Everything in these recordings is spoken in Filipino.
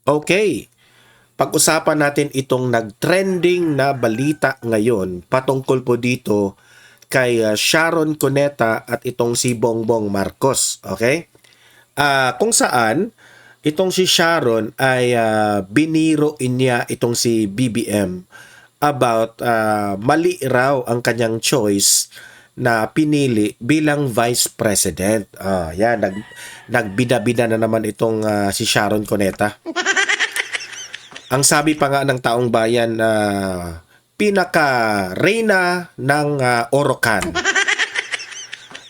Okay, pag-usapan natin itong nag-trending na balita ngayon patungkol po dito kay Sharon Cuneta at itong si Bongbong Marcos. Okay? Kung saan itong si Sharon ay biniro niya itong si BBM about mali raw ang kanyang choice na pinili bilang vice president. Yan, nagbida-bida na naman itong si Sharon Cuneta. Ang sabi pa nga ng taong bayan na pinaka-reyna ng Orocan.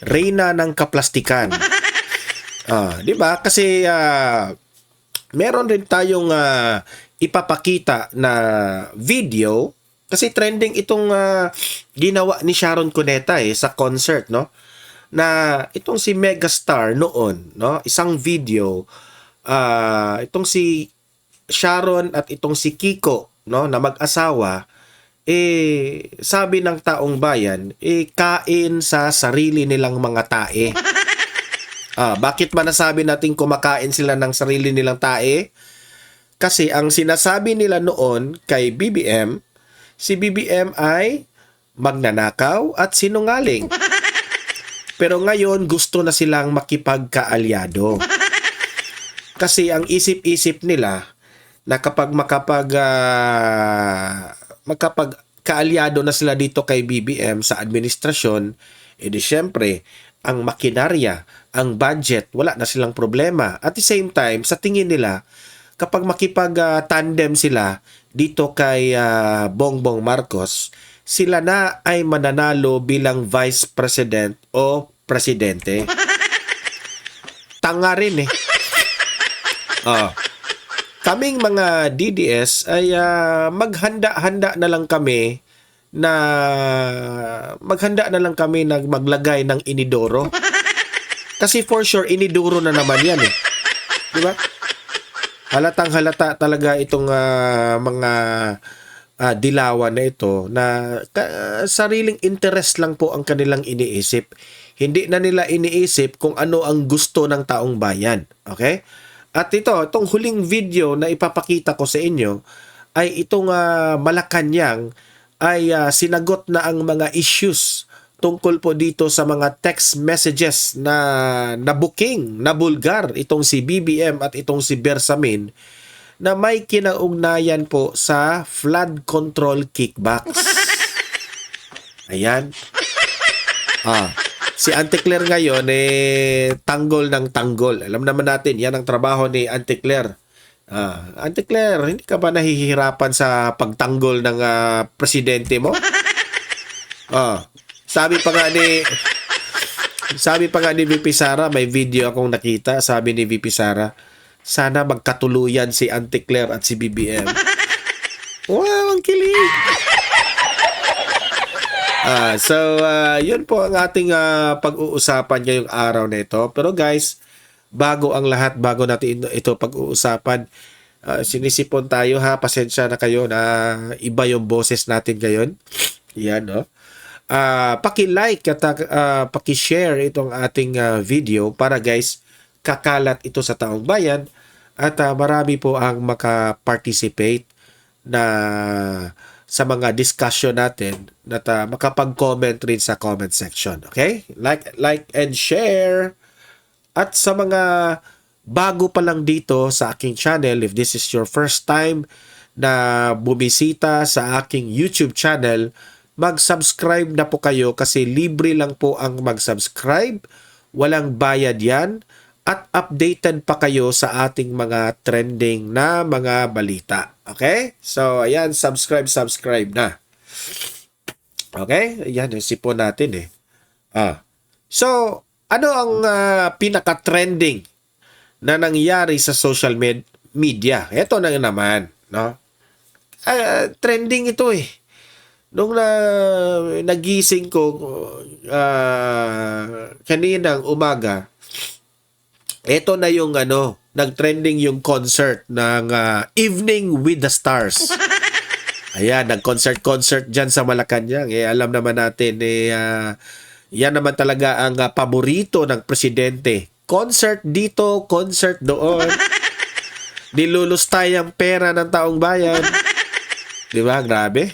Reyna ng kaplastikan. 'Di ba? Kasi meron rin tayong ipapakita na video kasi trending itong ginawa ni Sharon Cuneta sa concert, no? Na itong si Megastar noon, no? Isang video itong si Sharon at itong si Kiko, no, na mag-asawa, sabi ng taong bayan, kain sa sarili nilang mga tae. Bakit ba nasabi natin kumakain sila ng sarili nilang tae? Kasi ang sinasabi nila noon kay BBM, si BBM ay magnanakaw at sinungaling. Pero ngayon gusto na silang makipagkaalyado. Kasi ang isip-isip nila na kapag makapagkaalyado na sila dito kay BBM sa administrasyon, edi syempre, ang makinarya, ang budget, wala na silang problema. At the same time, sa tingin nila, kapag makipag-tandem sila dito kay Bongbong Marcos, sila na ay mananalo bilang vice president o presidente. Tanga rin Kaming mga DDS ay maghanda-handa na lang kami na maglagay ng inidoro. Kasi for sure inidoro na naman yan Di ba? Halatang halata talaga itong mga dilawan na ito na sariling interest lang po ang kanilang iniisip. Hindi na nila iniisip kung ano ang gusto ng taong bayan. Okay? At itong huling video na ipapakita ko sa inyo ay itong Malacanang ay sinagot na ang mga issues tungkol po dito sa mga text messages na booking, na bulgar itong si BBM at itong si Bersamin na may kinaugnayan po sa flood control kickbacks. Ayan. Si Auntie Claire ngayon tanggol ng tanggol. Alam naman natin, yan ang trabaho ni Auntie Claire. Auntie Claire, hindi ka ba nahihirapan sa pagtanggol ng presidente mo? Sabi pa nga ni VP Sara, may video akong nakita, sabi ni VP Sara, sana magkatuluyan si Auntie Claire at si BBM. Wow, ang kilig! Yun po ang ating pag-uusapan ngayong araw na ito. Pero guys, bago ang lahat, bago natin ito pag-uusapan, sinisipon tayo pasensya na kayo na iba yung boses natin ngayon. Yan, no? Paki-like at paki-share itong ating video para guys, kakalat ito sa taong bayan at marami po ang maka-participate na sa mga discussion natin at makapag-comment rin sa comment section. Okay? Like and share. At sa mga bago pa lang dito sa aking channel, if this is your first time na bumisita sa aking YouTube channel, mag-subscribe na po kayo kasi libre lang po ang mag-subscribe. Walang bayad yan. At updated pa kayo sa ating mga trending na mga balita. Okay? So, ayan, subscribe na. Okay? Ayan, yung sipon natin So, ano ang pinaka-trending na nangyari sa social media? Ito na naman, no? Trending ito Nung nagising ko kaninang umaga, ito na yung nag-trending yung concert ng Evening with the Stars. Ayan, nag-concert dyan sa Malacanang. Alam naman natin, yan naman talaga ang paborito ng presidente. Concert dito, concert doon. Nilulustay ang pera ng taong bayan. Di ba? Grabe.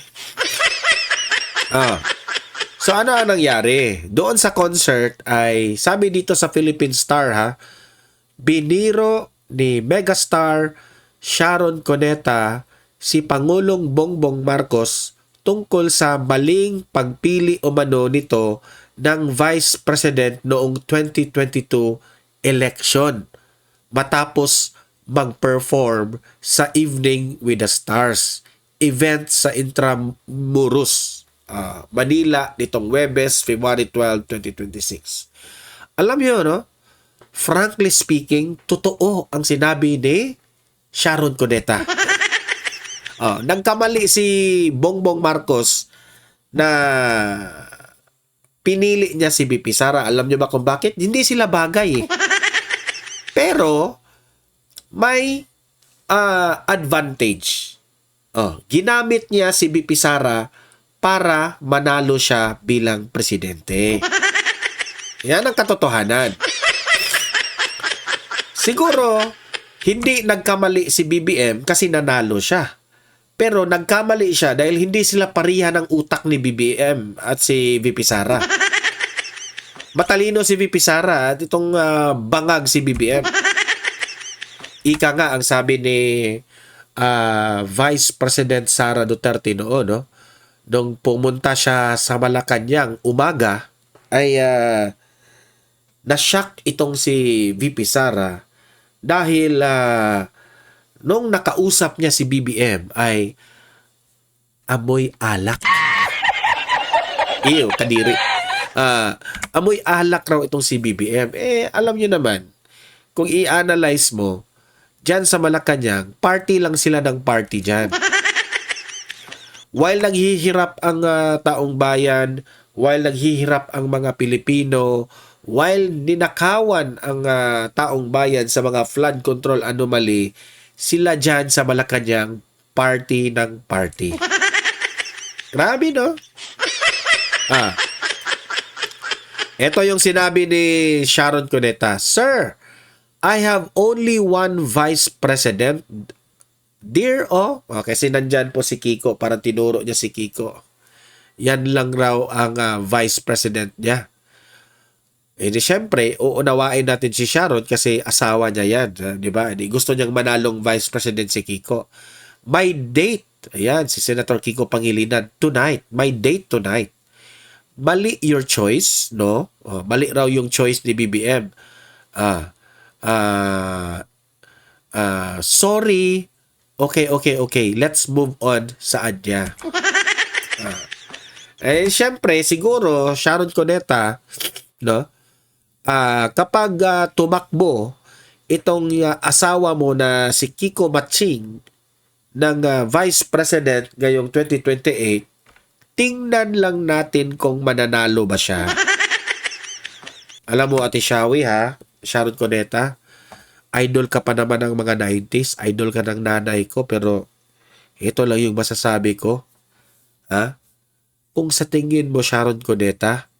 Ah. So ano ang nangyari? Doon sa concert ay, sabi dito sa Philippine Star ha, biniro ni megastar Sharon Cuneta si Pangulong Bongbong Marcos tungkol sa maling pagpili umano nito ng Vice President noong 2022 election matapos mag-perform sa Evening with the Stars event sa Intramuros, Manila nitong Huwebes, February 12, 2026. Alam niyo, no? Frankly speaking, totoo ang sinabi ni Sharon Cuneta. Nagkamali si Bongbong Marcos na pinili niya si VP Sara. Alam niyo ba kung bakit? Hindi sila bagay eh. Pero may advantage. Ginamit niya si VP Sara para manalo siya bilang presidente. Yan ang katotohanan. Siguro, hindi nagkamali si BBM kasi nanalo siya. Pero nagkamali siya dahil hindi sila parihan ng utak ni BBM at si VP Sara. Matalino si VP Sara at itong bangag si BBM. Ika nga ang sabi ni Vice President Sara Duterte noon, no? Nung pumunta siya sa Malacanang umaga, ay na-shock itong si VP Sara dahil nung nakausap niya si BBM ay amoy alak. Iyo, kadiri. Amoy alak raw itong si BBM. Alam niyo naman, kung i-analyze mo, dyan sa Malacanang, party lang sila ng party dyan. While naghihirap ang taong bayan, while naghihirap ang mga Pilipino, while ninakawan ang taong bayan sa mga flood control anomaly, sila dyan sa Malacanang, party ng party. Grabe, no? Ito yung sinabi ni Sharon Cuneta. Sir, I have only one vice president. Dear kasi nandyan po si Kiko, parang tinuro niya si Kiko. Yan lang raw ang vice president niya. Di syempre, uunawain natin si Sharon kasi asawa niya yan. Di ba? Gusto niyang manalong vice president si Kiko. My date, ayan, si Senator Kiko Pangilinan, tonight. My date tonight. Mali your choice, no? Mali raw yung choice ni BBM. Sorry. Okay. Let's move on sa adya. Syempre, siguro, Sharon Cuneta, no? Kapag tumakbo itong asawa mo na si Kiko Matching ng Vice President ngayong 2028, tingnan lang natin kung mananalo ba siya. Alam mo, Ate Shawi, ha? Sharon Cuneta, idol ka pa naman ng mga 90s, idol ka ng nanay ko, pero ito lang yung masasabi ko. Kung sa tingin mo, Sharon Cuneta,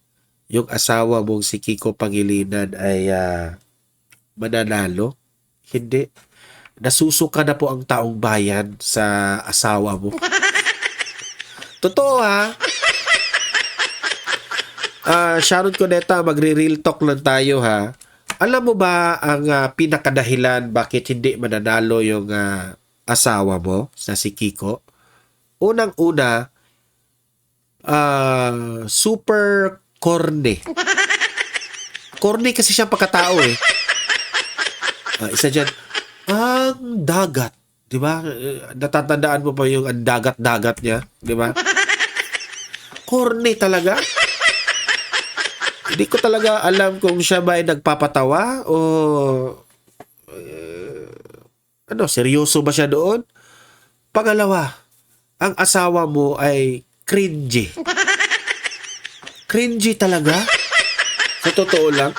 yung asawa mong si Kiko Pangilinan ay mananalo, hindi. Nasusuka na po ang taong bayan sa asawa mo. Totoo, ha? Sharon Cuneta, magre-real talk lang tayo, ha? Alam mo ba ang pinakadahilan bakit hindi mananalo yung asawa mo na si Kiko? Unang-una, super corny. Corny kasi siyang pagkatao eh. Isa dyan, ang dagat. Di ba? Natatandaan mo pa yung ang dagat-dagat niya? Di ba? Corny talaga. Hindi ko talaga alam kung siya ba ay nagpapatawa o seryoso ba siya doon? Pangalawa, ang asawa mo ay cringy. Cringy talaga? Sa totoo lang.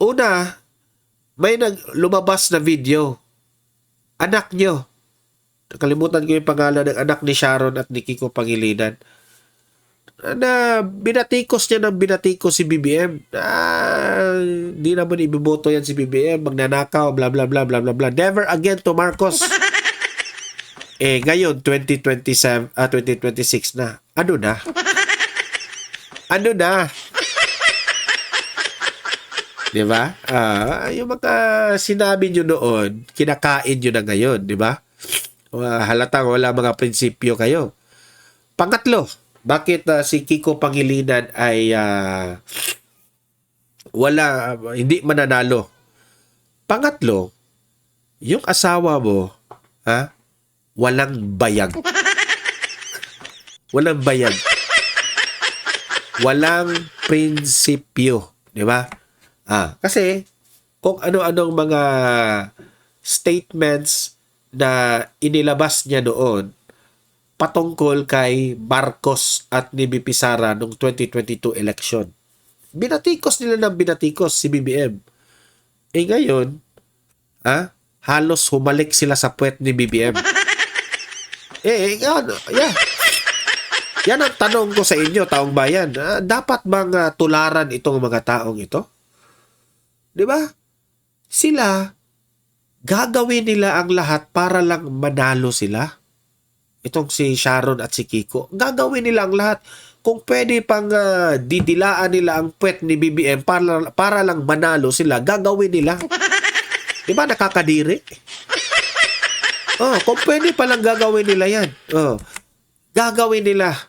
Una, may lumabas na video. Anak nyo. Nakalimutan ko yung pangalan ng anak ni Sharon at ni Kiko Pangilinan. na binatikos niya ng binatikos si BBM. Di naman ibiboto yan si BBM, magnanakaw, bla bla bla bla bla bla. Never again to Marcos. Ngayon 2027, 2026 na. Ano na? Ano na? 'Di ba? Yung mga sinabi nyo noon, kinakain nyo na ngayon, 'di ba? Halatang wala mga prinsipyo kayo. Pangatlo, bakit si Kiko Pangilinan ay hindi mananalo? Pangatlo, yung asawa mo, walang bayag. Walang bayag. Walang prinsipyo, di ba? Kasi kung ano-anong mga statements na inilabas niya noon patungkol kay Marcos at ni BP Sara noong 2022 election. Binatikos nila ng binatikos si BBM. Ngayon, halos humalik sila sa puwet ni BBM. Yeah. Yan ang tanong ko sa inyo, taong bayan. Dapat bang tularan itong mga taong ito? Di ba? Sila, gagawin nila ang lahat para lang manalo sila. Itong si Sharon at si Kiko, gagawin nila ang lahat. Kung pwede pang didilaan nila ang puwet ni BBM para lang manalo sila, gagawin nila. Di ba nakakadiri? Kung pwede palang gagawin nila yan. Gagawin nila.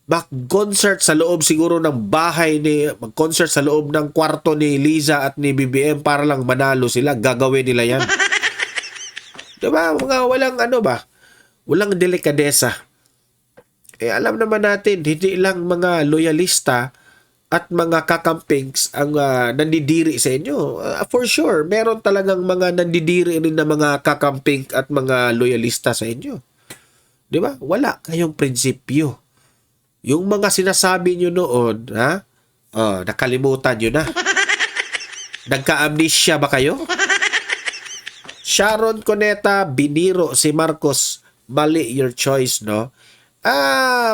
Mag-concert sa loob siguro ng bahay mag-concert sa loob ng kwarto ni Liza at ni BBM para lang manalo sila, gagawin nila yan. Di ba? Walang walang delikadesa. Alam naman natin, hindi lang mga loyalista at mga kakampings ang nandidiri sa inyo. For sure, meron talagang mga nandidiri rin na mga kakamping at mga loyalista sa inyo. Di ba? Wala kayong prinsipyo. Yung mga sinasabi nyo noon, nakalimutan nyo na. Nagka-amnesia ba kayo? Sharon Cuneta, biniro si Marcos. Mali your choice, no?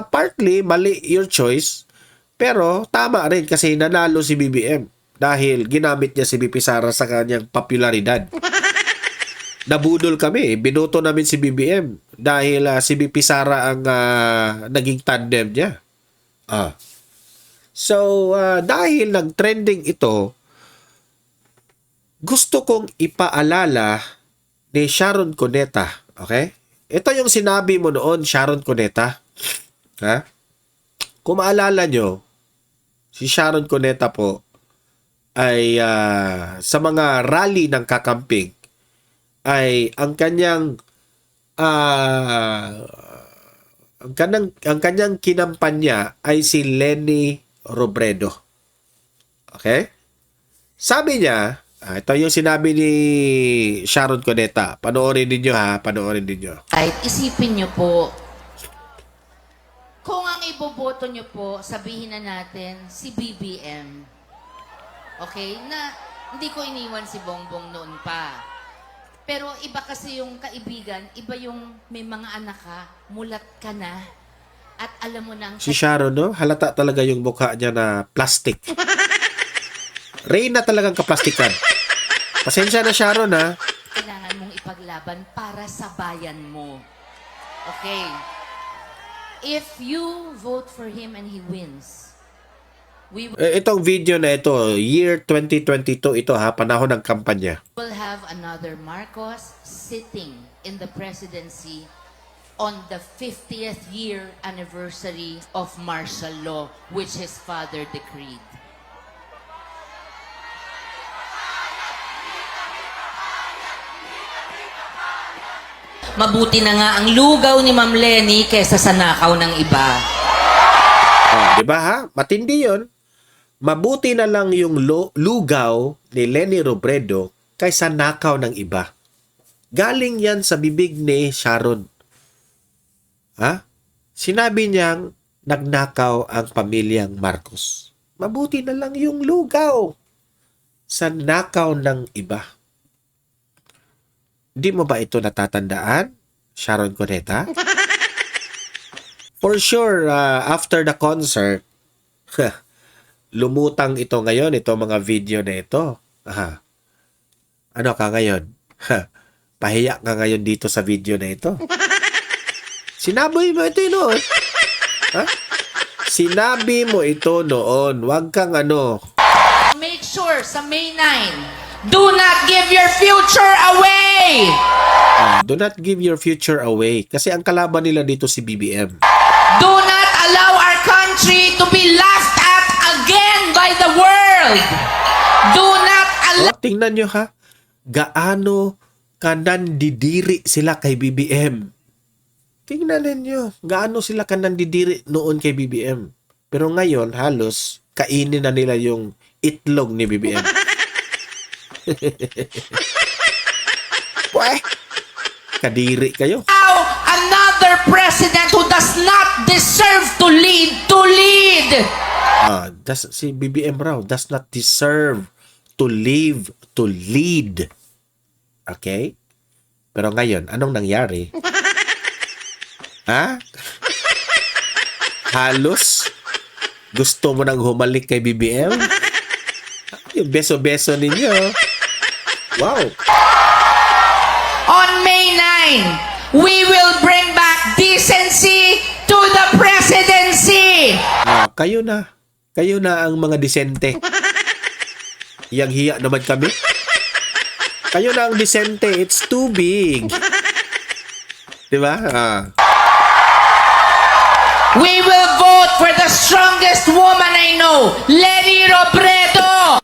Partly, mali your choice. Pero, tama rin kasi nanalo si BBM. Dahil ginamit niya si BP Sara sa kanyang popularidad. Nabudol kami. Binoto namin si BBM. Dahil si BP Sara ang naging tandem niya. So, dahil nag-trending ito, gusto kong ipaalala ni Sharon Cuneta. Okay? Ito yung sinabi mo noon, Sharon Cuneta. Kung maalala nyo, si Sharon Cuneta po ay sa mga rally ng kakamping ay ang kanyang kinampanya ay si Leni Robredo. Okay? Sabi niya, ito yung sinabi ni Sharon Cuneta. Panoorin ninyo panoorin ninyo. Kahit isipin nyo po, kung ang iboboto nyo po, sabihin na natin, si BBM. Okay? Na hindi ko iniwan si Bongbong noon pa. Pero iba kasi yung kaibigan, iba yung may mga anak ka, mulat ka na, at alam mo nang... Si Sharon, no? Halata talaga yung mukha niya na plastic. Reyna talagang kaplastikan. Pasensya na, Sharon, Kailangan mong ipaglaban para sa bayan mo. Okay? If you vote for him and he wins, itong video na ito, year 2022 ito panahon ng kampanya. will have another Marcos sitting in the presidency on the 50th year anniversary of martial law, which his father decreed. Mabuti na nga ang lugaw ni Ma'am Leni kesa sa nakaw ng iba. Di ba Matindi yun. Mabuti na lang yung lugaw ni Leni Robredo kaysa nakaw ng iba. Galing yan sa bibig ni Sharon. Sinabi niyang nagnakaw ang pamilyang Marcos. Mabuti na lang yung lugaw sa nakaw ng iba. Di mo ba ito natatandaan, Sharon Cuneta? For sure, after the concert, lumutang ito ngayon, ito mga video na ito. Ano ka ngayon? Pahiya ka ngayon dito sa video na ito. Sinabi mo ito noon. Ha? Sinabi mo ito noon. Huwag kang ano. Make sure sa May 9, do not give your future away! Do not give your future away. Kasi ang kalaban nila dito si BBM. Do not allow our country to be laughed at again by the world! Do not allow... Tingnan nyo ha. Gaano ka nandidiri sila kay BBM. Tingnan ninyo. Gaano sila ka nandidiri noon kay BBM. Pero ngayon, halos, kainin na nila yung itlog ni BBM. Weh! Kadiri kayo. Another president who does not deserve to lead. Si BBM raw does not deserve to live, to lead. Okay? Pero ngayon, anong nangyari? Ha? Halos gusto mo nang humalik kay BBM? Yung beso-beso ninyo. Wow. On May 9, we will bring back decency to the presidency. Kayo na. Kayo na ang mga disente. Yang hiya naman kami. Kayo na ang disente. It's too big. Diba? We will vote for the strongest woman I know, Leni Robredo.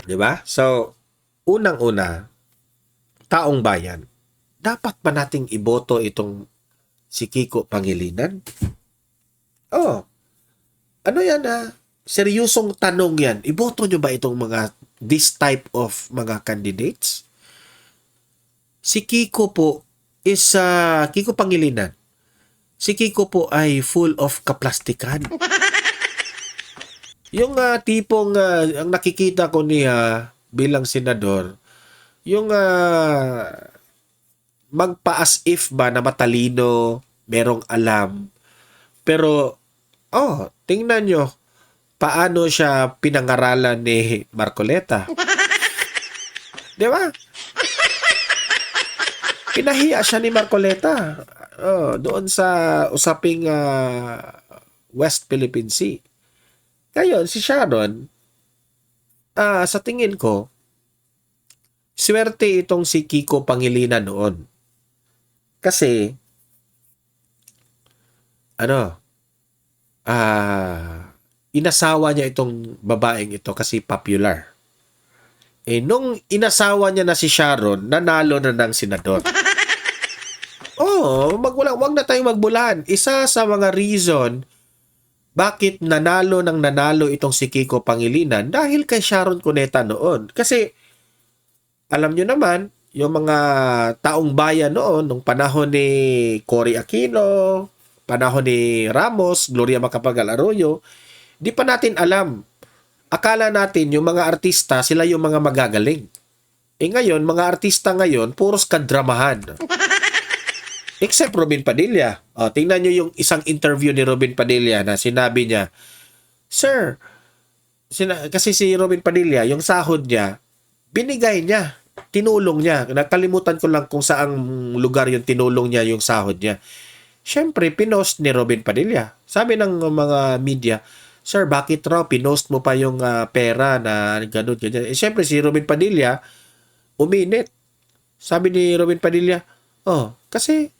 Diba? So, unang-una, taong bayan, dapat ba nating iboto itong si Kiko Pangilinan? Ano yan seryosong tanong yan. Iboto nyo ba itong this type of mga candidates? Si Kiko po is Kiko Pangilinan. Si Kiko po ay full of kaplastikan. Yung tipong ang nakikita ko niya bilang senador, yung magpa-as if ba na matalino, merong alam. Pero, tingnan nyo, paano siya pinangaralan ni Marcoleta. Di ba? Pinahiya siya ni Marcoleta. Doon sa usaping West Philippine Sea. Ngayon, si Sharon, sa tingin ko, swerte itong si Kiko Pangilinan noon. Kasi, inasawa niya itong babaeng ito kasi popular. Nung inasawa niya na si Sharon, nanalo na ng senador. Wag na tayong magbulan. Isa sa mga reason bakit nanalo itong si Kiko Pangilinan dahil kay Sharon Cuneta noon. Kasi, alam nyo naman, yung mga taong bayan noon, nung panahon ni Cory Aquino, panahon ni Ramos, Gloria Macapagal Arroyo, di pa natin alam. Akala natin yung mga artista, sila yung mga magagaling. Ngayon, mga artista ngayon, puros kadramahan. Except Robin Padilla. Tingnan nyo yung isang interview ni Robin Padilla na sinabi niya, Sir, kasi si Robin Padilla, yung sahod niya, binigay niya, tinulong niya. Nakalimutan ko lang kung saang lugar yung tinulong niya yung sahod niya. Siyempre, pinost ni Robin Padilla. Sabi ng mga media, Sir, bakit raw pinost mo pa yung pera na ganun, ganyan. Siyempre, si Robin Padilla, uminit. Sabi ni Robin Padilla, kasi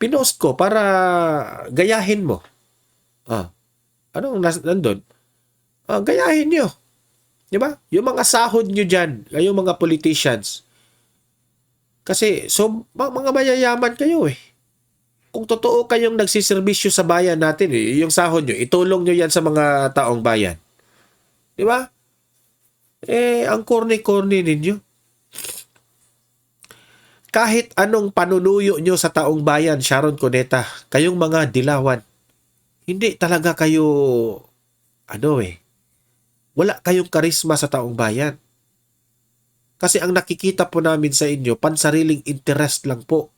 pinost ko para gayahin mo. Anong nandun? Gayahin nyo. Diba? Yung mga sahod nyo dyan, kayong mga politicians. Kasi, mga mayayaman kayo eh. Kung totoo kayong nagsiservisyo sa bayan natin, yung sahod nyo, itulong nyo yan sa mga taong bayan. Diba? Ang corny-corny ninyo. Kahit anong panunuyo nyo sa taong bayan, Sharon Cuneta, kayong mga dilawan, hindi talaga kayo, wala kayong karisma sa taong bayan. Kasi ang nakikita po namin sa inyo, pansariling interest lang po.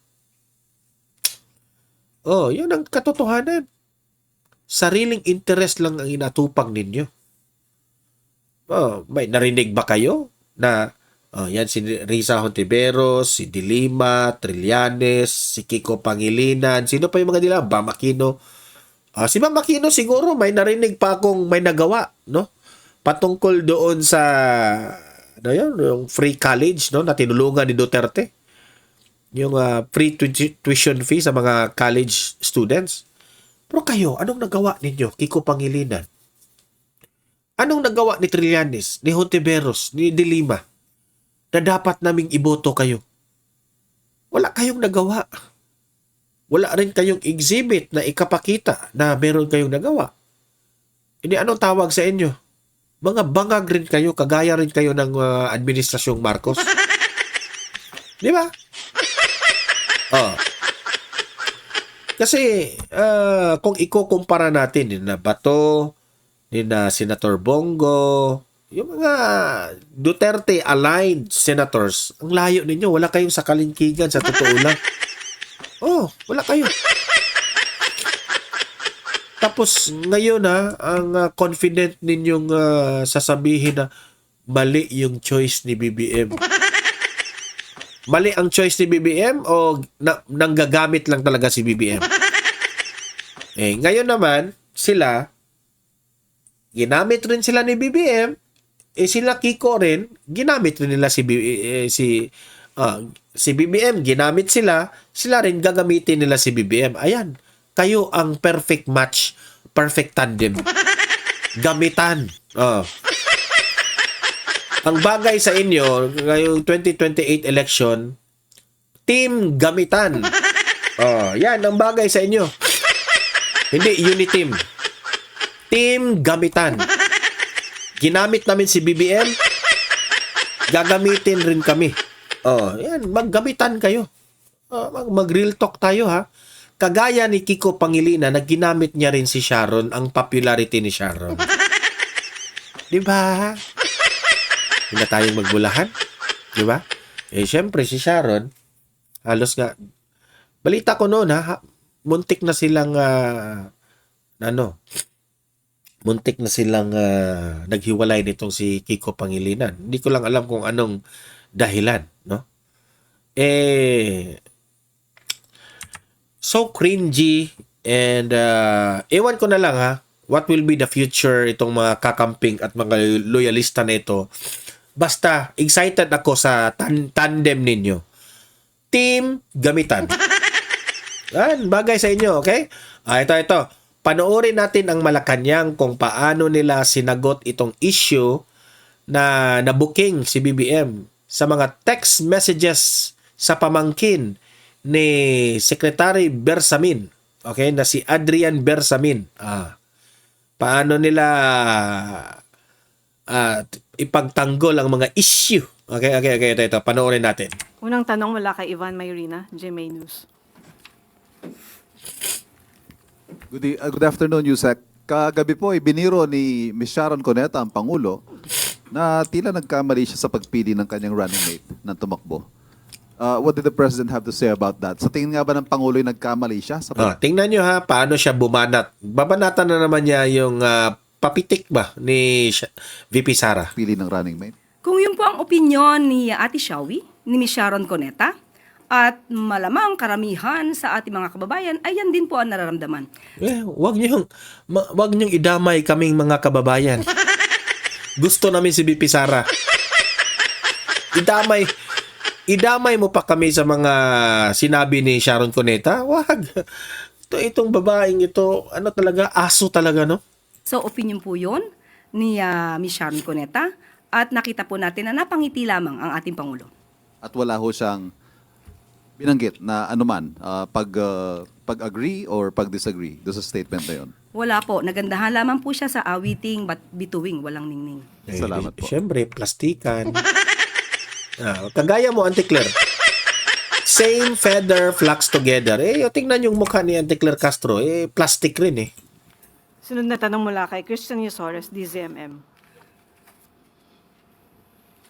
Oh, yun ang katotohanan. Sariling interest lang ang inatupag ninyo. Oh, may narinig ba kayo na yan si Risa Hontiveros, si Dilima, Trillanes, si Kiko Pangilinan, sino pa yung mga nila? Bam Aquino. Si Bam Aquino siguro may narinig pa akong may nagawa, no? Patungkol doon sa ano yun, yung free college, no, na tinulungan ni Duterte. Yung free tuition fee sa mga college students. Pero kayo, anong nagawa ninyo, Kiko Pangilinan? Anong nagawa ni Trillanes, ni Hontiveros, ni Dilima na dapat naming iboto kayo? Wala kayong nagawa. Wala rin kayong exhibit na ikapakita na meron kayong nagawa. Hindi, anong tawag sa inyo? Mga bangag rin kayo, kagaya rin kayo ng Administrasyong Marcos. Di ba? Oh. Kasi kung ikukumpara natin ni na Bato, ni na Senator Bongo, yung mga Duterte-aligned senators, ang layo ninyo. Wala kayong sakalinkigan sa totoo lang. Oh, wala kayo. Tapos ngayon ang confident ninyong sasabihin na mali yung choice ni BBM. Mali ang choice ni BBM o nanggagamit lang talaga si BBM? Ngayon naman, ginamit rin sila ni BBM, sila Kiko rin, ginamit rin nila si BBM, ginamit sila rin gagamitin nila si BBM. Ayan, kayo ang perfect match, perfect tandem. Gamitan. Ang bagay sa inyo, ngayong 2028 election, team gamitan. Yan ang bagay sa inyo. Hindi uniteam. Team gamitan. Ginamit namin si BBM, gagamitin rin kami. Yan, maggamitan kayo. Mag-real talk tayo ha. Kagaya ni Kiko Pangilinan na ginamit niya rin si Sharon, ang popularity ni Sharon. Di ba? Hindi na tayong magbulahan. Di ba? Syempre si Sharon, halos nga, balita ko noon muntik na silang naghiwalay nitong si Kiko Pangilinan. Hindi ko lang alam kung anong dahilan, no? So cringy and ewan ko na lang what will be the future itong mga kakamping at mga loyalista na ito. Basta excited ako sa tandem ninyo. Team gamitan. Yan, bagay sa inyo, okay? Ito. Panoorin natin ang Malacanang kung paano nila sinagot itong issue na nabuking si BBM sa mga text messages sa pamangkin ni Secretary Bersamin. Okay, na si Adrian Bersamin. Paano nila ipagtanggol ang mga issue. Okay, ito. Panoorin natin. Unang tanong mula kay Ivan Mayrina, GMA News. Good afternoon, Yusek. Kagabi po, biniro ni Ms. Sharon Cuneta, ang Pangulo, na tila nagkamali siya sa pagpili ng kanyang running mate ng tumakbo. What did the President have to say about that? Sa tingin nga ba ng Pangulo yung nagkamali siya? Tingnan nyo paano siya bumanat. Babanatan na naman niya yung papitik ba ni VP Sara. Pili ng running mate? Kung yun po ang opinyon ni Ate Shawi, ni Ms. Sharon Cuneta, at malamang karamihan sa ating mga kababayan ay yan din po ang nararamdaman. Wag niyong idamay kaming mga kababayan. Gusto namin si VP Sara. Idamay mo pa kami sa mga sinabi ni Sharon Cuneta? Wag. Itong babaeng ito, talaga, aso talaga, no? So, opinion po yun ni Ms. Sharon Cuneta at nakita po natin na napangiti lamang ang ating Pangulo. At wala ho siyang binanggit na anuman, pag-agree or pag-disagree doon sa statement na yun? Wala po. Nagandahan lamang po siya sa awiting bituing, walang ningning. Salamat po. Siyempre, plastikan. Kagaya mo, Auntie Claire. Same feather flocks together. Tingnan yung mukha ni Auntie Claire Castro. Plastic rin eh. Sunod na tanong mula kay Christian Yusores, DZMM.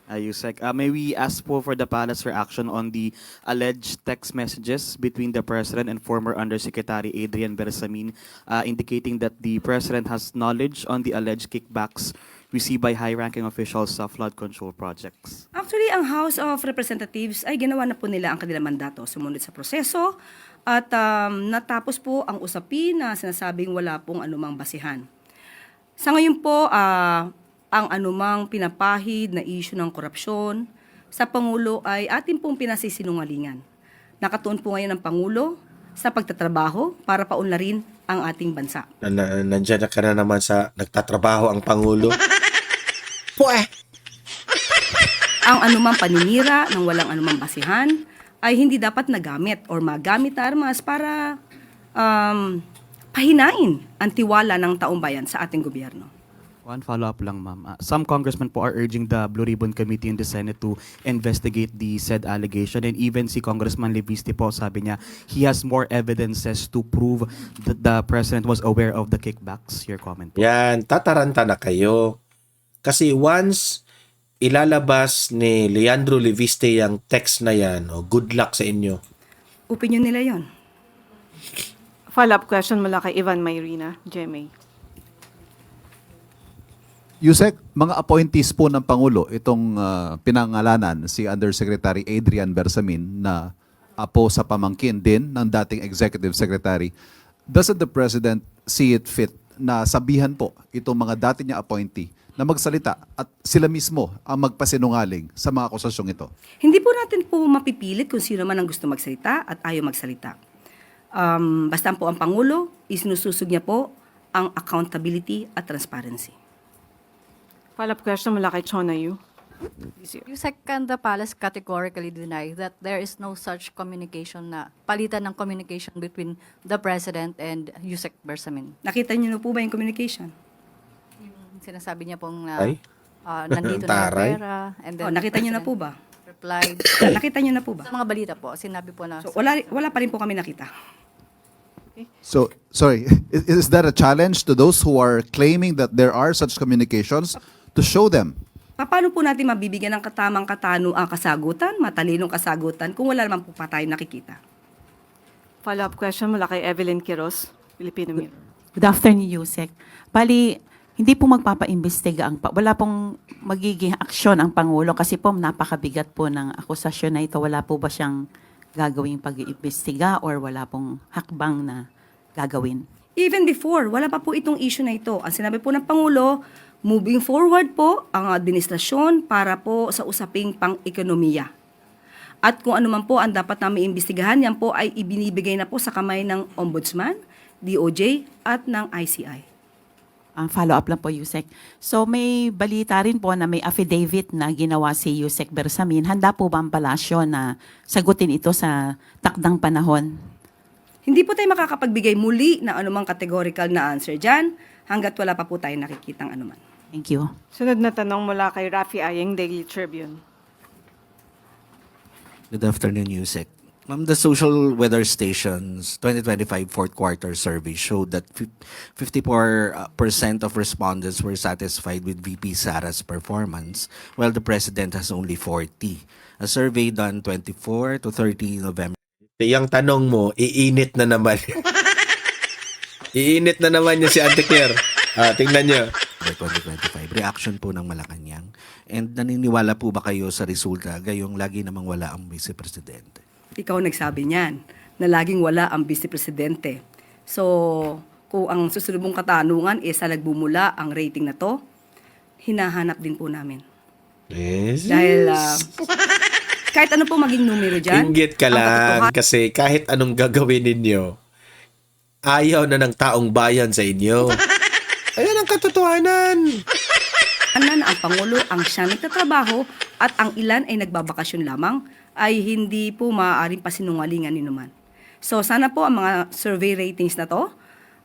Yusek, may we ask for the palace for action on the alleged text messages between the President and former Undersecretary Adrian Bersamin, indicating that the President has knowledge on the alleged kickbacks received by high-ranking officials sa flood control projects? Actually, ang House of Representatives ay ginawa na po nila ang kanilang mandato. Sumunod sa proseso at natapos po ang usapin na sinasabing wala pong anumang basihan. Sa ngayon po, ang anumang pinapahid na issue ng korupsyon sa Pangulo ay atin pong pinasisinungalingan. Nakatuon po ngayon ang Pangulo sa pagtatrabaho para paunlarin ang ating bansa. Nandiyan ka na naman sa nagtatrabaho ang Pangulo. Ang anumang paninira ng walang anumang basihan ay hindi dapat nagamit or magamit na armas para pahinain ang tiwala ng taong bayan sa ating gobyerno. One follow-up lang, ma'am. Some congressmen po are urging the Blue Ribbon Committee in the Senate to investigate the said allegation. And even si Congressman Leviste po, sabi niya, he has more evidences to prove that the President was aware of the kickbacks. Your comment po. Yan, tataranta na kayo. Kasi once ilalabas ni Leandro Leviste yung text na yan, good luck sa inyo. Opinion nila yon. Follow-up question mula kay Ivan Mayrina, GMA. Yusek, mga appointees po ng Pangulo, itong pinangalanan si Undersecretary Adrian Bersamin na apo sa pamangkin din ng dating Executive Secretary. Doesn't the President see it fit na sabihan po itong mga dati niya appointee na magsalita at sila mismo ang magpasinungaling sa mga akusasyong ito? Hindi po natin po mapipilit kung sino man ang gusto magsalita at ayaw magsalita. Basta po ang Pangulo, isinususog niya po ang accountability at transparency. Follow-up question mula kay Chona Yu. Yusek, can the palace categorically deny that there is no such communication na palitan ng communication between the President and Yusek Bersamin? Nakita niyo na po ba yung communication? Sinasabi niya pong Ay? nandito na ang Taray. pera. And then Nakita niyo na President po ba? Replied. Nakita niyo na po ba? Sa mga balita po, sinabi po na... So, wala pa rin po kami nakita. So, sorry, is that a challenge to those who are claiming that there are such communications to show them? Paano po natin mabibigyan ng katamang ang kasagutan, matalinong kasagutan, kung wala naman po pa tayo nakikita? Follow-up question mula kay Evelyn Quiroz, Filipino Mirror. Good afternoon, Yusek. Bali, hindi po magpapaimbestiga wala pong magiging aksyon ang Pangulo kasi po napakabigat po ng akusasyon na ito. Wala po ba siyang gagawing pag-iimbestiga or wala pong hakbang na gagawin? Even before, wala pa po itong issue na ito. Ang sinabi po ng Pangulo, moving forward po ang administrasyon para po sa usaping pang-ekonomiya. At kung ano man po ang dapat namin imbestigahan, yan po ay ibinibigay na po sa kamay ng Ombudsman, DOJ at ng ICI. Follow-up lang po, Yusek. So may balita rin po na may affidavit na ginawa si Yusek Bersamin. Handa po ba ang palasyo na sagutin ito sa takdang panahon? Hindi po tayo makakapagbigay muli ng anumang categorical na answer dyan hanggat wala pa po tayo nakikitang anuman. Thank you. Sunod na tanong mula kay Rafi Ayeng, Daily Tribune. Good afternoon, Yusek. Ma'am, the Social Weather Station's 2025 fourth quarter survey showed that 54% of respondents were satisfied with VP Sara's performance, while the President has only 40. A survey done 24 to 30 November Yung tanong mo, iinit na naman. Iinit na naman niya si Auntie Claire. Tingnan niyo. 2025. Reaction po ng Malacanang. And naniniwala po ba kayo sa resulta gayong lagi namang wala ang Vice Presidente? Ikaw nagsabi niyan na laging wala ang Vice Presidente. So, kung ang susunod mong katanungan sa nagbumula ang rating na to, hinahanap din po namin. Yes. Dahil kahit ano po maging numero dyan, Inggit ka ang lang katotohanan- kasi kahit anong gagawin ninyo, ayaw na ng taong bayan sa inyo. Ayan ang katotohanan. na ang Pangulo ang siya nagtatrabaho at ang ilan ay nagbabakasyon lamang ay hindi po maaaring pasinungalingan ni naman. So sana po ang mga survey ratings na to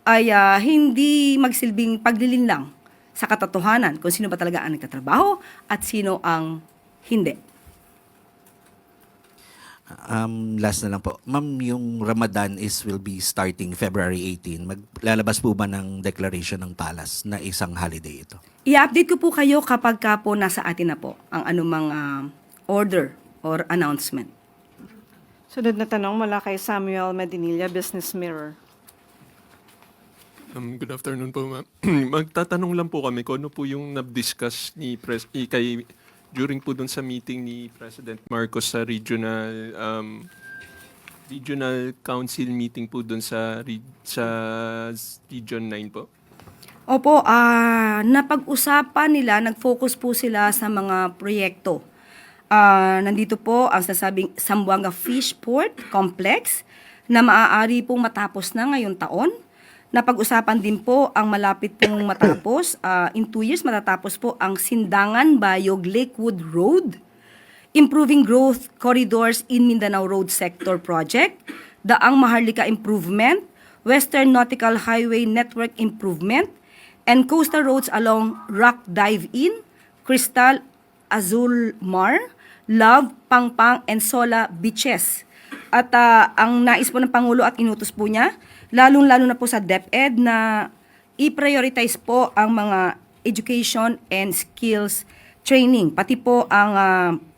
ay hindi magsilbing paglilinlang sa katotohanan kung sino ba talaga ang nagtatrabaho at sino ang hindi. Last na lang po. Ma'am, yung Ramadan will be starting February 18. Maglalabas po ba ng declaration ng Palace na isang holiday ito? I-update ko po kayo kapag ka po nasa atin na po ang anumang order or announcement. Sunod na tanong mula kay Samuel Medinilla, Business Mirror. Good afternoon po, ma'am. Magtatanong lang po kami kung ano po yung na-discuss during po dun sa meeting ni President Marcos sa regional council meeting po dun sa Region 9 po. Opo, napag-usapan nila, nag-focus po sila sa mga proyekto. Nandito po ang sasabing Zamboanga Fishport Complex na maaari pong matapos na ngayong taon. Napag-usapan din po ang malapit pong matapos. In 2 years, matatapos po ang Sindangan Bayog Lakewood Road, Improving Growth Corridors in Mindanao Road Sector Project, Daang Maharlika Improvement, Western Nautical Highway Network Improvement, and coastal roads along Rock Dive-In, Crystal, Azul Mar, Love, Pangpang, and Sola Beaches. At ang nais po ng Pangulo at inutos po niya, lalong-lalo na po sa DepEd na i-prioritize po ang mga education and skills training, pati po ang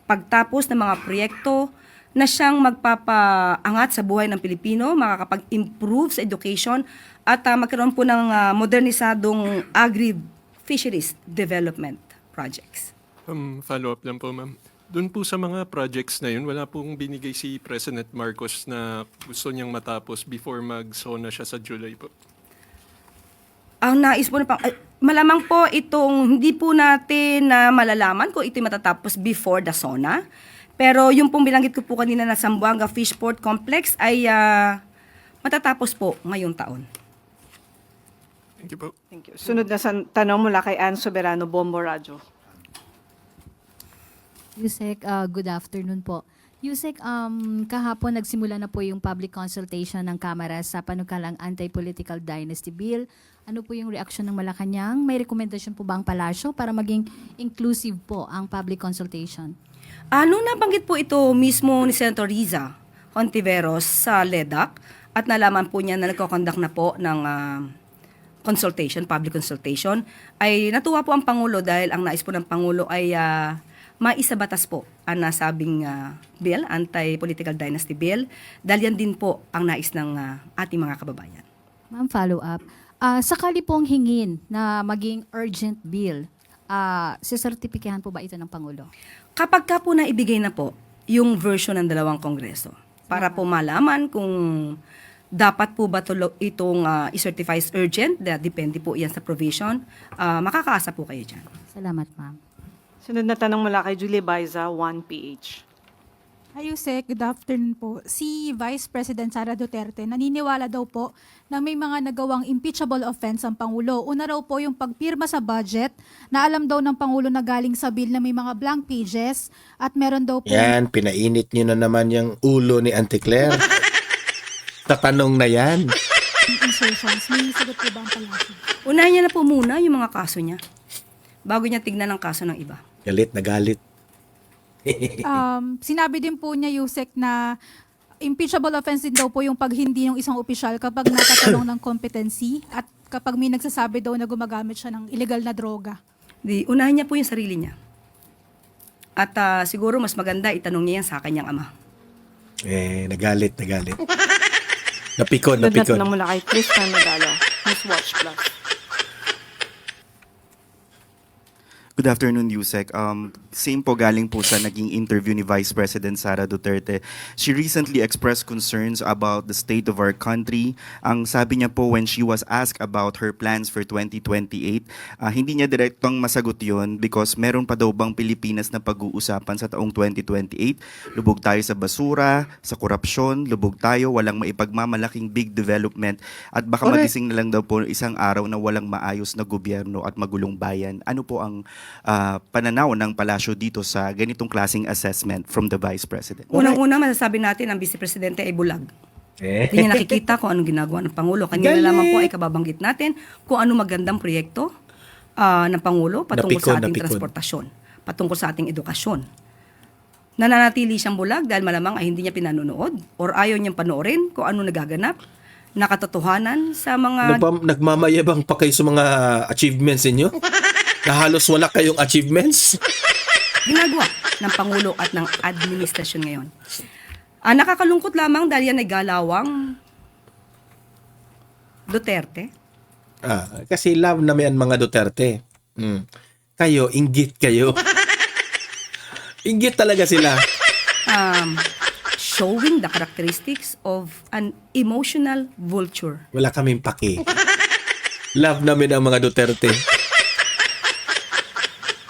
pagtapos ng mga proyekto na siyang magpapaangat sa buhay ng Pilipino, makakapag-improve sa education at magkaroon po ng modernisadong agri-fisheries development projects. Follow-up lang po, ma'am. Doon po sa mga projects na yun, wala pong binigay si President Marcos na gusto niyang matapos before mag-SONA siya sa July po. Ang nais po malamang po itong hindi po natin na malalaman kung ito'y matatapos before the SONA. Pero yung pong bilanggit ko po kanina na Zamboanga Fishport Complex ay matatapos po ngayong taon. Thank you po. Thank you. Sunod na tanong mula kay Ann Soberano, Bombo Radyo. Yusek, good afternoon po. Yusek, kahapon nagsimula na po yung public consultation ng Kamara sa panukalang Anti-Political Dynasty Bill. Ano po yung reaksyon ng Malacanang? May rekomendasyon po ba ang palasyo para maging inclusive po ang public consultation? Nung nabanggit po ito mismo ni Senator Riza Hontiveros sa LEDAC at nalaman po niya na nagkoconduct na po ng public consultation, ay natuwa po ang Pangulo dahil ang nais po ng Pangulo ay maisabatas po ang nasabing bill, Anti-Political Dynasty Bill, dahil yan din po ang nais ng ating mga kababayan. Ma'am, follow up. Sakali pong hingin na maging urgent bill, sisertipikahan po ba ito ng Pangulo? Kapag ka po naibigay na po yung version ng dalawang kongreso, para po malaman kung dapat po ba itong i-certify as urgent, depende po yan sa provision, makakaasa po kayo dyan. Salamat, ma'am. Sunod na tanong mula kay Julie Baiza, 1PH. Hi, Yusek. Good afternoon po. Si Vice President Sara Duterte naniniwala daw po na may mga nagawang impeachable offense ang Pangulo. Una raw po yung pagpirma sa budget na alam daw ng Pangulo na galing sa bill na may mga blank pages at meron daw po... Yan, pinainit nyo na naman yung ulo ni Auntie Claire. Sa tanong na yan. insertions. May sagot po ba ang palasyo? Unahin niya na po muna yung mga kaso niya bago niya tignan ang kaso ng iba. Galit na galit. Sinabi din po niya, Yusek, na impeachable offense din daw po yung pag hindi ng isang opisyal kapag natatanong ng competency at kapag may nagsasabi daw na gumagamit siya ng illegal na droga. Unahin niya po yung sarili niya. At siguro mas maganda itanong niya yan sa kanyang ama. Nagalit. Napikon. Sunod na tanong mula kay Tristan Madalo, News Watch Plus. Good afternoon, Yusek. Same po galing po sa naging interview ni Vice President Sara Duterte. She recently expressed concerns about the state of our country. Ang sabi niya po when she was asked about her plans for 2028, hindi niya direktong masagot yon because meron pa daw bang Pilipinas na pag-uusapan sa taong 2028. Lubog tayo sa basura, sa korupsyon, lubog tayo, walang maipagmamalaking big development at baka magising na lang daw po isang araw na walang maayos na gobyerno at magulong bayan. Ano po ang pananaw ng palasyo dito sa ganitong klaseng assessment from the Vice President? Unang-una, masasabi natin ang Vice Presidente ay bulag. Hindi niya nakikita kung anong ginagawa ng Pangulo. Kanina lamang po ay kababanggit natin kung ano magandang proyekto ng Pangulo patungkol sa ating transportasyon, patungkol sa ating edukasyon. nananatili siyang bulag dahil malamang ay hindi niya pinanonood or ayaw niyang panoorin kung ano nagaganap na katotohanan sa mga Nagmamayabang pa kayo sa mga achievements ninyo? Na halos wala kayong achievements? ginagawa ng Pangulo at ng administrasyon ngayon. Nakakalungkot lamang dahil yan ay galawang Duterte. Kasi love namin ang mga Duterte. Kayo, inggit kayo. Inggit talaga sila. Showing the characteristics of an emotional vulture. Wala kaming paki. Love namin ang mga Duterte.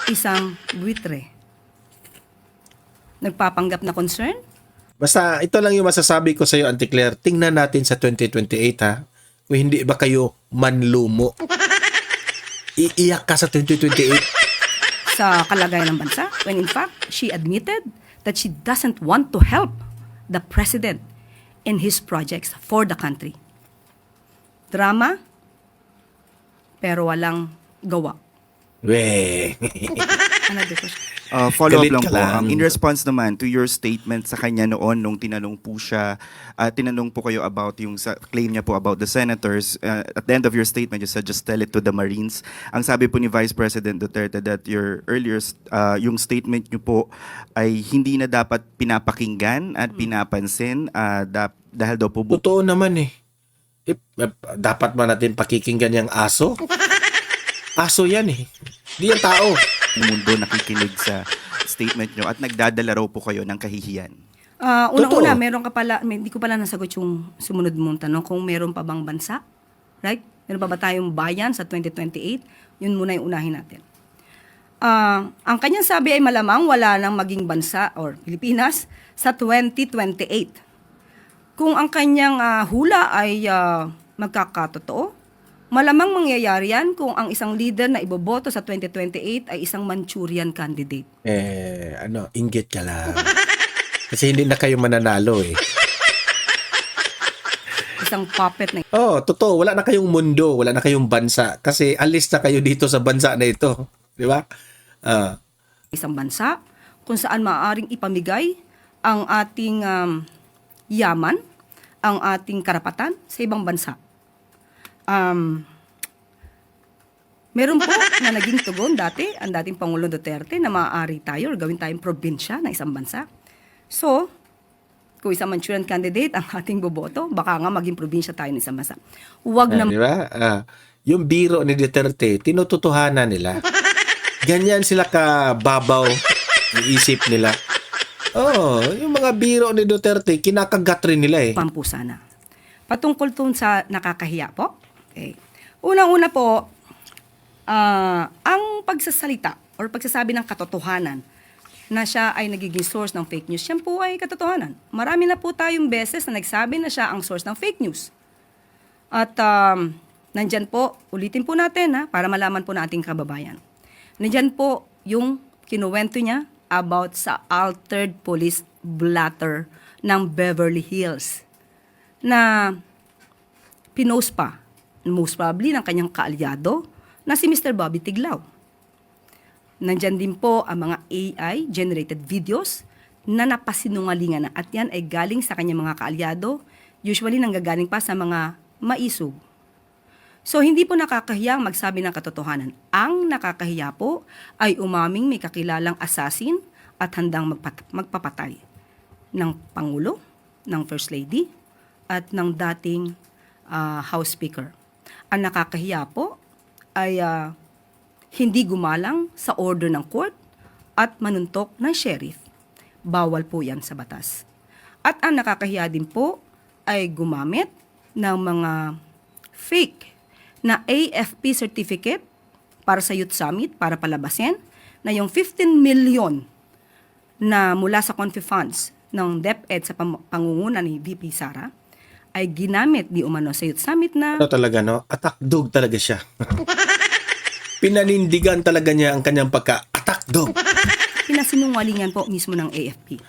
Isang buitre. Nagpapanggap na concern? Basta ito lang yung masasabi ko sa iyo, Auntie Claire. Tingnan natin sa 2028 ha. Kung hindi ba kayo manlumo. Iiyak ka sa 2028. Sa kalagayan ng bansa, when in fact, she admitted that she doesn't want to help the president in his projects for the country. Drama, pero walang gawa. Weh. Another question. Follow-up Galit lang ka po. lang. In response naman to your statement sa kanya noon nung tinanong po siya, tinanong po kayo about yung claim niya po about the senators. At the end of your statement, you said just tell it to the Marines. Ang sabi po ni Vice President Duterte that your earlier, yung statement niyo po ay hindi na dapat pinapakinggan at pinapansin dahil daw po Totoo naman eh. Dapat ba natin pakikinggan yung aso? Aso yan eh. Di yan tao. mundo nakikinig sa statement nyo at nagdadala raw po kayo ng kahihiyan. Unang-una, meron ka pala, hindi ko pala nasagot yung sumunod mong tanong kung meron pa bang bansa. Right? Meron pa ba tayong bayan sa 2028? Yun muna yung unahin natin. Ang kanyang sabi ay malamang wala nang maging bansa or Pilipinas sa 2028. Kung ang kanyang hula ay magkakatotoo, malamang mangyayari yan kung ang isang leader na iboboto sa 2028 ay isang Manchurian candidate. Inggit ka lang. Kasi hindi na kayo mananalo eh. Isang puppet na. Totoo. Wala na kayong mundo. Wala na kayong bansa. Kasi alis na kayo dito sa bansa na ito. Di ba? Isang bansa kung saan maaaring ipamigay ang ating yaman, ang ating karapatan sa ibang bansa. Meron po na naging tugon dati, ang dating Pangulong Duterte, na maaari tayo or gawin tayong probinsya ng isang bansa. So, kung isang Manchurian candidate ang ating boboto, baka nga maging probinsya tayo ng isang bansa. Huwag na... Di ba? Yung biro ni Duterte, tinututuhanan nila. Ganyan sila kababaw yung isip nila. Yung mga biro ni Duterte, kinakagat rin nila eh. Pampusa na. Patungkol tun sa nakakahiya po. Okay. Unang-una po, ang pagsasalita or pagsasabi ng katotohanan na siya ay nagiging source ng fake news, yan po ay katotohanan. Marami na po tayong beses na nagsabi na siya ang source ng fake news. At nandyan po, ulitin po natin para malaman po nating kababayan. Nandyan po yung kinuwento niya about sa altered police blotter ng Beverly Hills na pinost pa, most probably ng kanyang kaalyado na si Mr. Bobby Tiglao. Nandyan din po ang mga AI-generated videos na napasinungalingan na at yan ay galing sa kanyang mga kaalyado, usually nanggagaling pa sa mga maisog. So, hindi po nakakahiyang magsabi ng katotohanan. Ang nakakahiya po ay umaming may kakilalang assassin at handang magpapatay ng Pangulo, ng First Lady, at ng dating House Speaker. Ang nakakahiya po ay hindi gumalang sa order ng court at manuntok ng sheriff. Bawal po yan sa batas. At ang nakakahiya din po ay gumamit ng mga fake na AFP certificate para sa Youth Summit para palabasin na yung 15 million na mula sa Confi Funds ng DepEd sa pangunguna ni VP Sara ay ginamit di umano sa Youth Summit na... Talaga, no? Attack dog talaga siya. Pinanindigan talaga niya ang kanyang pagka-attack dog. Pinasinungalingan po mismo ng AFP.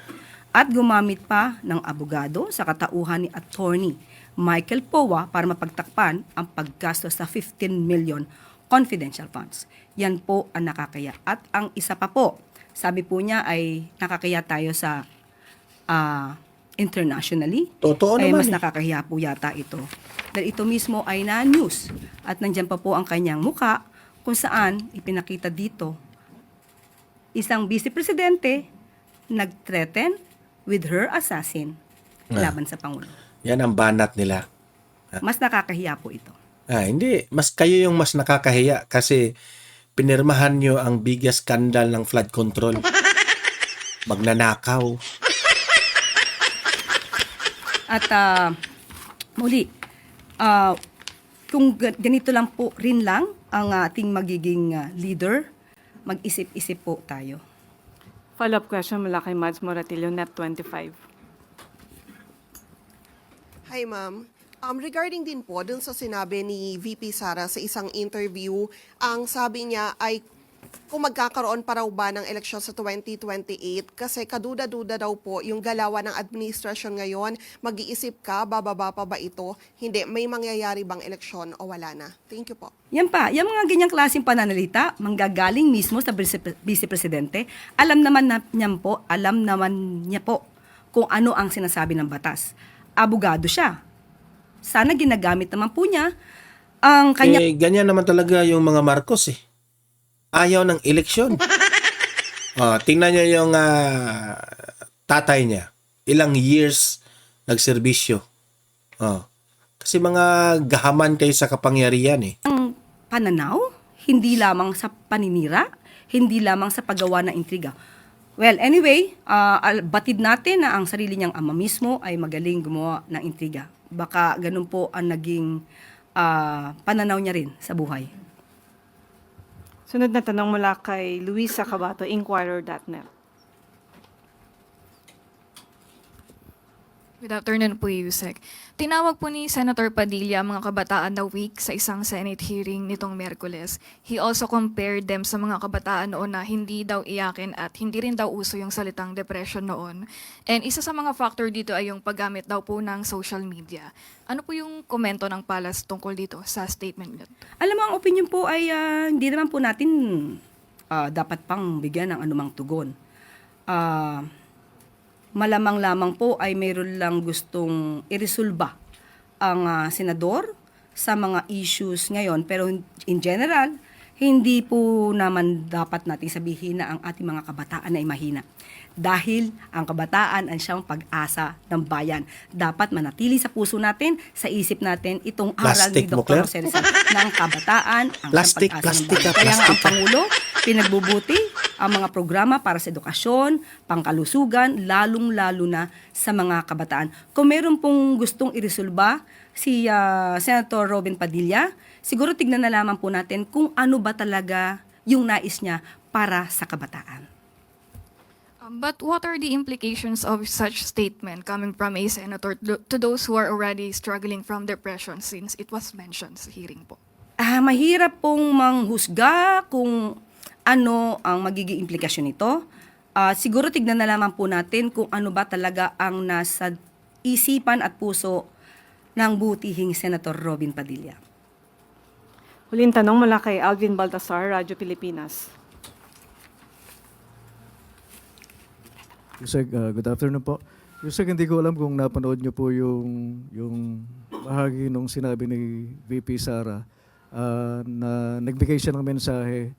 At gumamit pa ng abogado sa katauhan ni Attorney Michael Powa para mapagtakpan ang paggastos sa 15 million confidential funds. Yan po ang nakakaya. At ang isa pa po, sabi po niya ay nakakaya tayo sa internationally. Totoo Ay naman mas eh. nakakahiya po yata ito. Dahil ito mismo ay na-news. At nandyan pa po ang kanyang muka kung saan ipinakita dito isang vice presidente nag-threaten with her assassin laban sa Pangulo. Yan ang banat nila. Mas nakakahiya po ito. Hindi. Mas kayo yung mas nakakahiya kasi pinirmahan nyo ang biggest scandal ng flood control. Magnanakaw. At muli, kung ganito lang po rin lang ang ating magiging leader, mag-isip-isip po tayo. Follow-up question mula kay Mads Moratillo, Net 25. Hi, ma'am. Regarding din po dun sa sinabi ni VP Sara sa isang interview, ang sabi niya ay kung magkakaroon pa raw ba ng eleksyon sa 2028 kasi kaduda-duda daw po yung galawan ng administrasyon ngayon, mag-iisip ka, bababa pa ba ito? Hindi, may mangyayari bang eleksyon o wala na? Thank you po. Yan pa, yung mga ganyang klaseng pananalita, manggagaling mismo sa vice-presidente, alam naman niya po kung ano ang sinasabi ng batas. Abogado siya. Sana ginagamit naman po niya ang kanya. Ganyan naman talaga yung mga Marcos eh. Ayaw ng eleksyon. Tingnan nyo yung tatay niya. Ilang years nagserbisyo. Kasi mga gahaman kayo sa kapangyarihan eh. Ang pananaw, hindi lamang sa paninira, hindi lamang sa paggawa ng intriga. Well, anyway, batid natin na ang sarili niyang ama mismo ay magaling gumawa ng intriga. Baka ganun po ang naging pananaw niya rin sa buhay. Sunod na tanong mula kay Luisa Cabato, Inquirer.net. Good afternoon po, Yusek. Tinawag po ni Senator Padilla ang mga kabataan na weak sa isang Senate hearing nitong Miyerkules. He also compared them sa mga kabataan noon na hindi daw iyakin at hindi rin daw uso yung salitang depression noon. And isa sa mga factor dito ay yung paggamit daw po ng social media. Ano po yung komento ng Palace tungkol dito sa statement niyo? Alam mo, ang opinion po ay hindi naman po natin dapat pang bigyan ng anumang tugon. Malamang lamang po ay mayroon lang gustong iresolba ang senador sa mga issues ngayon. Pero in general, hindi po naman dapat nating sabihin na ang ating mga kabataan ay mahina. Dahil ang kabataan ang siyang pag-asa ng bayan. Dapat manatili sa puso natin, sa isip natin, itong aral ni Dr. Jose Rizal ng kabataan, ang Plastic, pag-asa ng plastic bayan. ka, Kaya nga ang plastic ka. Pangulo, pinagbubuti ang mga programa para sa edukasyon, pangkalusugan, lalong-lalo na sa mga kabataan. Kung meron pong gustong iresolba si Senator Robin Padilla, siguro tignan na lamang po natin kung ano ba talaga yung nais niya para sa kabataan. But what are the implications of such statement coming from a senator to those who are already struggling from depression since it was mentioned sa hearing po? Mahirap pong manghusga kung ano ang magiging implikasyon nito. Siguro tignan na lamang po natin kung ano ba talaga ang nasa isipan at puso ng butihing Senator Robin Padilla. Huling tanong mula kay Alvin Baltasar, Radyo Pilipinas. Yusek, good afternoon po. Yusek, hindi ko alam kung napanood niyo po yung bahagi nung sinabi ni VP Sara na nagbigay siya ng mensahe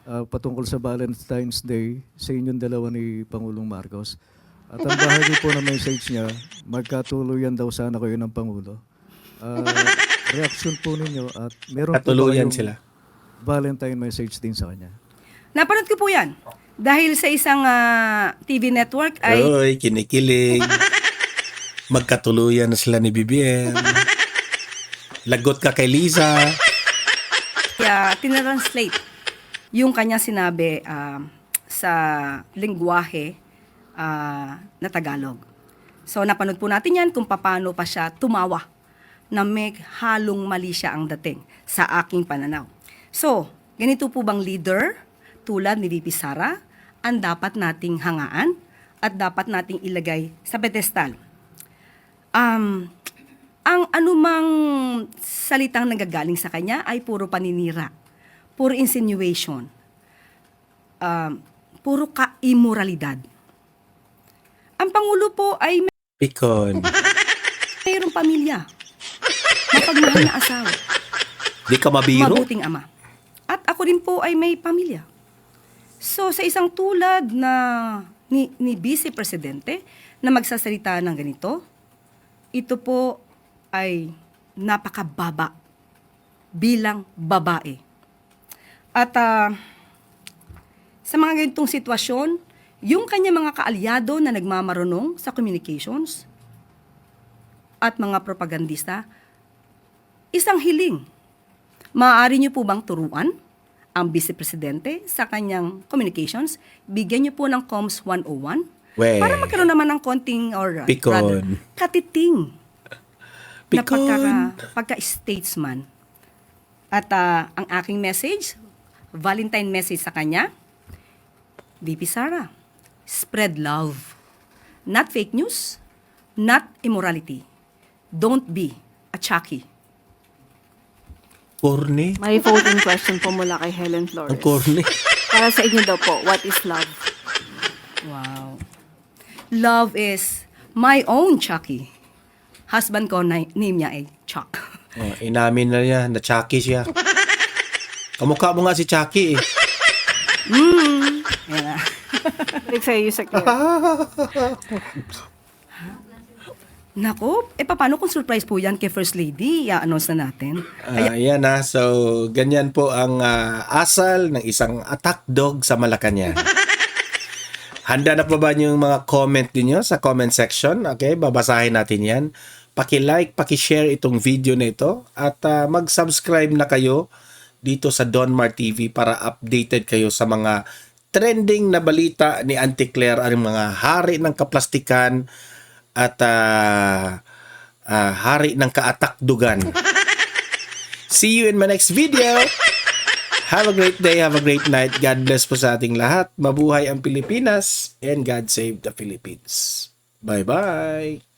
patungkol sa Valentine's Day sa inyong dalawa ni Pangulong Marcos. At ang bahagi po ng message niya, magkatuluyan daw sana kayo ng Pangulo. Reaksyon po ninyo at meron po Katuluyan kayong sila. Valentine message din sa kanya. Napanood ko po yan. Dahil sa isang TV network ay Oy, kinikilig. Magkatuluyan na sila ni BBM. Lagot ka kay Liza. tinranslate yung kanya sinabi sa lengguwahe na Tagalog. So napanood po natin yan kung paano pa siya tumawa na may halong mali siya ang dating sa aking pananaw. So, ganito po bang leader tulad ni VP Sara ang dapat nating hangaan at dapat nating ilagay sa pedestal? Ang anumang salitang nagagaling sa kanya ay puro paninira. puro insinuation, puro ka-immoralidad. Ang Pangulo po ay Pikon. mayroong pamilya, mapagmahal na asawa, Di ka mabiro? mabuting ama. At ako rin po ay may pamilya. So sa isang tulad na ni Vice Presidente na magsasalita ng ganito, ito po ay napakababa bilang babae. At sa mga ganitong sitwasyon, yung kanya mga kaalyado na nagmamarunong sa communications at mga propagandista, isang hiling. Maaari niyo po bang turuan ang Vice Presidente sa kanyang communications? Bigyan niyo po ng Comms 101 We. para magkaroon naman ng konting or Pikon. rather, katiting na Pikon. pagka-statesman. At ang aking message, Valentine message sa kanya, VP Sara, spread love. Not fake news, not immorality. Don't be a Chucky. Corny. May voting question po mula kay Helen Flores. Ang corny. Para sa inyo daw po, what is love? Wow. Love is my own Chucky. Husband ko, name niya ay Chuck. Oh, inamin na niya, na Chucky siya. Kamukha mo nga si Chucky eh. Yan na. Balik sa'yo, Yusek. Nako, paano kung surprise po yan kay First Lady? I-announce na natin. Ayan na, so ganyan po ang asal ng isang attack dog sa Malacanang. Handa na pa ba yung mga comment niyo sa comment section? Okay, babasahin natin yan. Paki-like, paki-share itong video na ito at mag-subscribe na kayo dito sa Donmar TV para updated kayo sa mga trending na balita ni Auntie Claire, ang mga hari ng kaplastikan at hari ng kaatakdugan. See you in my next video. Have a great day, have a great night. God bless po sa ating lahat. Mabuhay ang Pilipinas and God save the Philippines. Bye-bye.